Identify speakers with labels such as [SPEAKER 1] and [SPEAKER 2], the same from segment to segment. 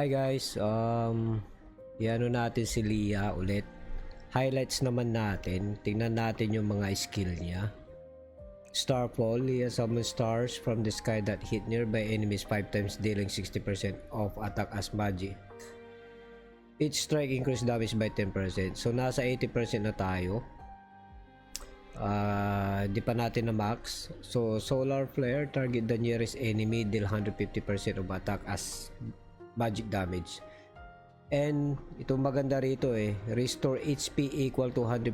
[SPEAKER 1] Hi guys, iano natin si Leah ulit. Highlights naman natin, tingnan natin yung mga skill niya. Starfall, Leah summons stars from the sky that hit nearby enemies 5 times, dealing 60% of attack as magic. Each strike increase damage by 10%. So nasa 80% na tayo. Di pa natin na max. So solar flare, target the nearest enemy, deal 150% of attack as magic damage. And itong maganda rito restore HP equal to 150%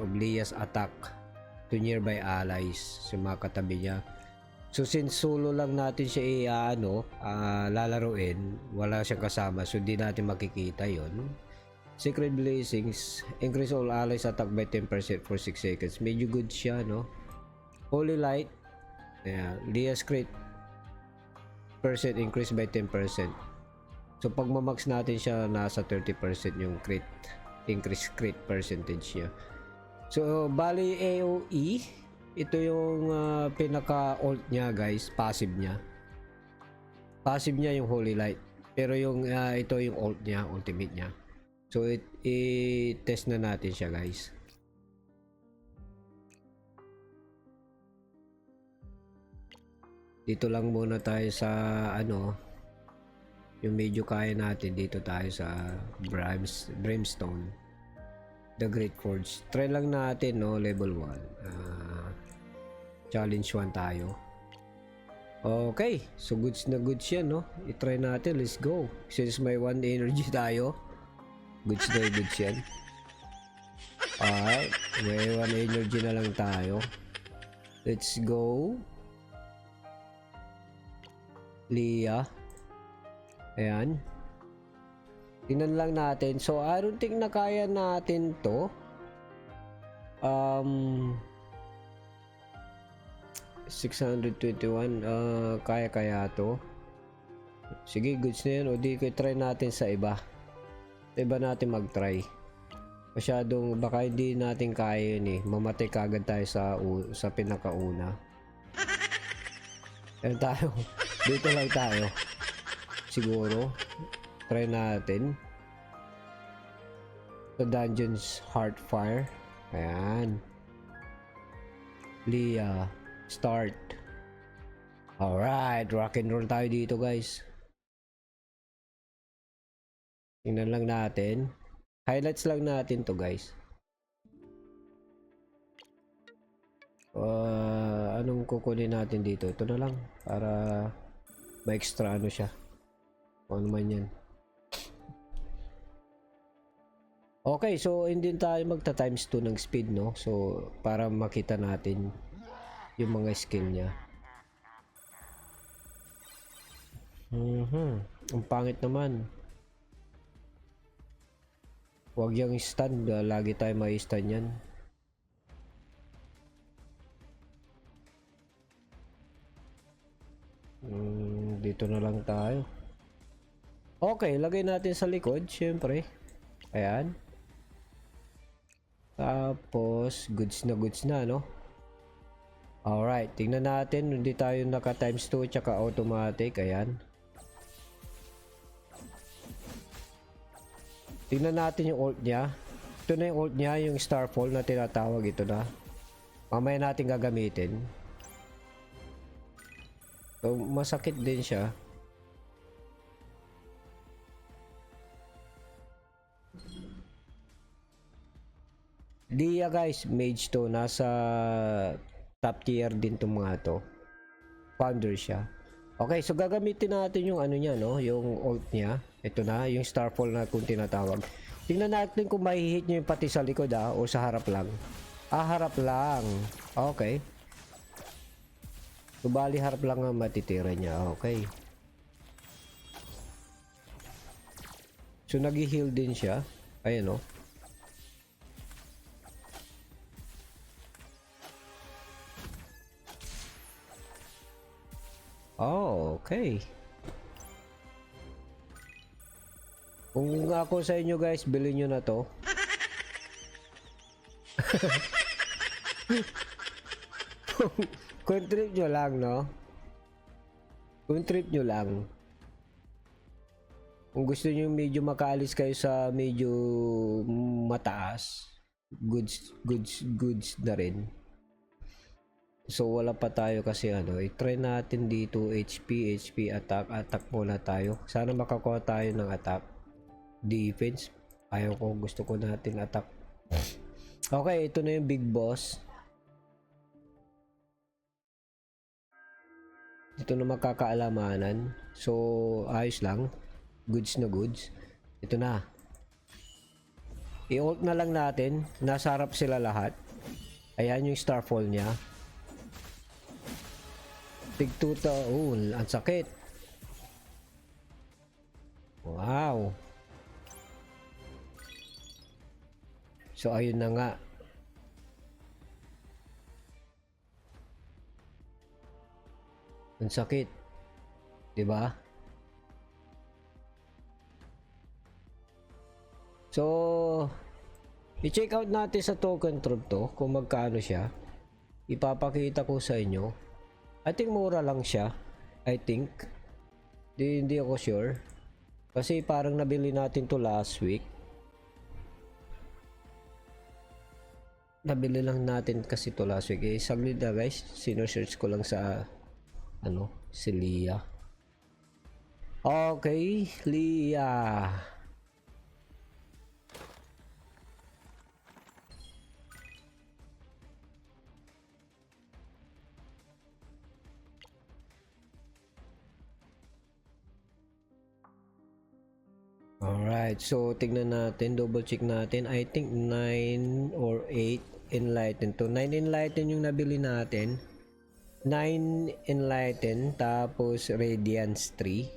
[SPEAKER 1] of Leah's attack to nearby allies, sa mga katabi niya. So since solo lang natin siya lalaruin, wala siyang kasama, so di natin makikita yon. Secret Blessings, increase all allies attack by 10% for 6 seconds. Medyo good siya, no? Holy Light, Leah's crit percent increase by 10%. So pag mamax natin siya, nasa 30% yung crit increase crit percentage niya. So bali AOE, ito yung pinaka ult niya guys, passive niya. Passive niya yung Holy Light, pero yung ito yung ult niya, ultimate niya. So i-test na natin siya guys. Dito lang muna tayo sa yung medyo kaya natin. Dito tayo sa Brimstone, The Great Forge. Try lang natin, no, level 1. Challenge 1 tayo. Okay, so goods na goods yan, no? I-try natin, let's go. Since may 1 energy tayo, goods na goods yan. Alright, may 1 energy na lang tayo. Let's go. Leah. Ayan. Tingnan lang natin. So, I don't think na kaya natin to. 621. Kaya to. Sige, goods na yan. O di ko try natin sa iba. Sa iba natin mag-try. Masyadong, baka hindi natin kaya yun mamatay kagad tayo sa pinakauna. Ayan tayo. Dito lang tayo. Siguro try natin sa Dungeons Heartfire. Ayan, Leah, start. Alright, rock and roll tayo dito guys. Tingnan lang natin, highlights lang natin to guys. Anong kukunin natin dito? Ito na lang para ma-extra siya. Ano man yan. Okay, so hindi tayo magta times 2 ng speed, no? So para makita natin yung mga skill niya. Ang pangit naman. Huwag yung stun, lagi tayo may stun yan. Dito na lang tayo. Okay, lagay natin sa likod, syempre. Ayan. Tapos, goods na, no? Alright, tingnan natin. Hindi tayo naka times 2 tsaka automatic. Ayan. Tingnan natin yung ult niya. Ito na yung ult niya, yung Starfall na tinatawag. Ito na. Mamaya natin gagamitin. So, masakit din siya. Leah guys, mage to, nasa top tier din tong mga to. Founder siya. Okay, so gagamitin natin yung niya, no, yung ult niya. Ito na, yung Starfall na kung tinatawag. Tingnan natin kung mahihit niya yung pati sa likod o sa harap lang. Harap lang. Okay. So bali harap lang ang matitira niya. Okay. So nag-heal din siya. Ayan, no. Oh, okay. Kung ako sa inyo guys, bilhin nyo na to. Kung trip nyo lang, no? Kung trip nyo lang. Kung gusto niyo medyo makaalis kayo sa medyo mataas, goods na rin. So wala pa tayo kasi ano, i-try natin dito HP attack muna tayo. Sana makakuha tayo ng attack. Defense, ayaw ko, gusto ko natin attack. Okay, ito na yung big boss. Ito na makakaalamanan. So ayos lang. Goods na goods. Ito na. I-ult na lang natin. Nasa harap sila lahat. Ayan yung starfall niya. Big tuta. Oh, ang sakit. Wow. So ayun na nga. Ang sakit. 'Di ba? So, i-check out natin sa token trove to kung magkano siya. Ipapakita ko sa inyo. I think mura lang siya. I think. Hindi ako sure. Kasi parang nabili natin to last week. Nabili lang natin kasi to last week. Eh, saglit na guys. Sino-search ko lang sa si Leah. Okay, Leah. Alright, so tignan natin, double check natin. I think 9 or 8 enlighten to. 9 enlighten yung nabili natin. 9 enlighten, tapos radiance 3.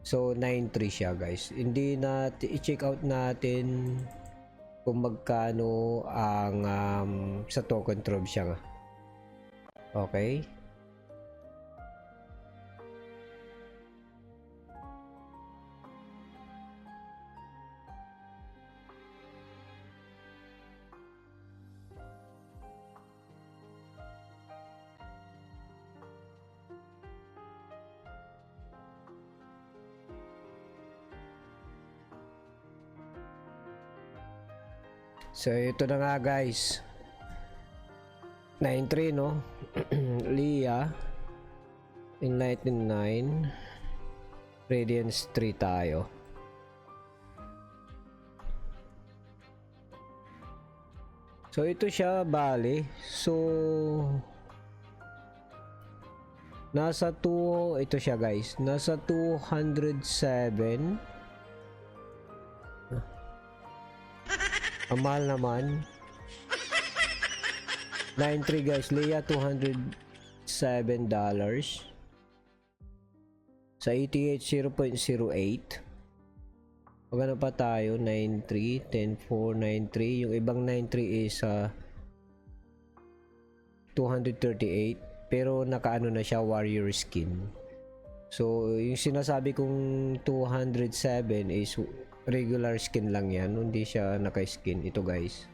[SPEAKER 1] So 9-3 siya guys. Hindi natin, i-check out natin kung magkano ang sa token trove siya nga. Okay. So ito na nga guys. 9-3 no. Leah. Enlighten 9. Radiance 3 tayo. So ito siya bali. So nasa 2, ito siya guys. Nasa 207. Ang mahal naman. 9-3 guys. Leah $207. Sa ETH 0.08. Magkano pa tayo? 9-3, 10-4, 9-3. Yung ibang 9-3 is 238. Pero nakaano na siya, warrior skin. So yung sinasabi kong 207 is regular skin lang yan, hindi siya naka-skin. Ito guys,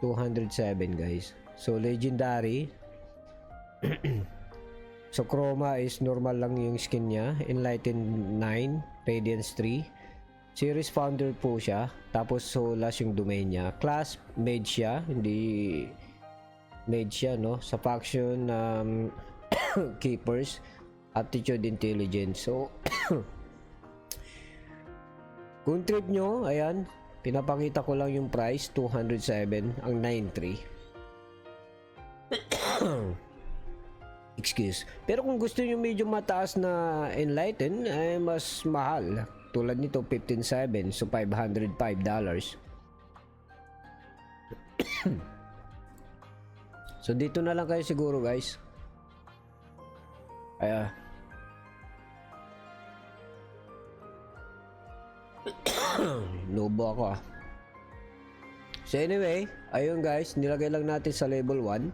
[SPEAKER 1] 207 guys. So legendary. So chroma is normal lang yung skin niya. Enlighten 9, radiance 3. Series founder po siya. Tapos Solas yung domain niya. Class mage siya, hindi mage siya no. Sa faction keepers, attitude, intelligence. So kung trip nyo, ayan, pinapakita ko lang yung price, 207, ang 9-3. Excuse. Pero kung gusto nyo medyo mataas na enlighten, ay mas mahal. Tulad nito, 15.7, so $505. So dito na lang kayo siguro guys. Kaya Lobo ako ah. So anyway, ayun guys, nilagay lang natin sa level 1.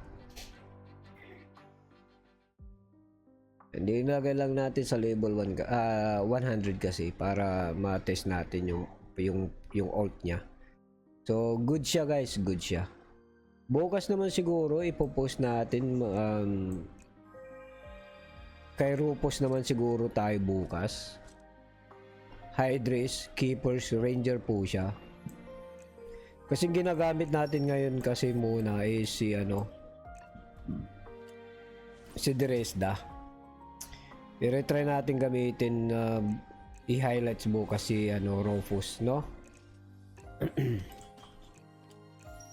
[SPEAKER 1] Hindi, nilagay lang natin sa level 1 100 kasi para ma-test natin yung ult niya. So good siya guys, good siya. Bukas naman siguro ipopost natin kay Rupos naman siguro tayo bukas. Hydris, Keepers, Ranger po siya. Kasi ginagamit natin ngayon kasi muna is si si Dresda. I-retry natin gamitin i-highlights bukas si Rufus, no?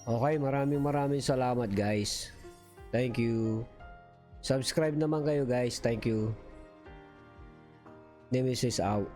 [SPEAKER 1] Okay, maraming salamat guys. Thank you. Subscribe naman kayo guys. Thank you. Nemesis out.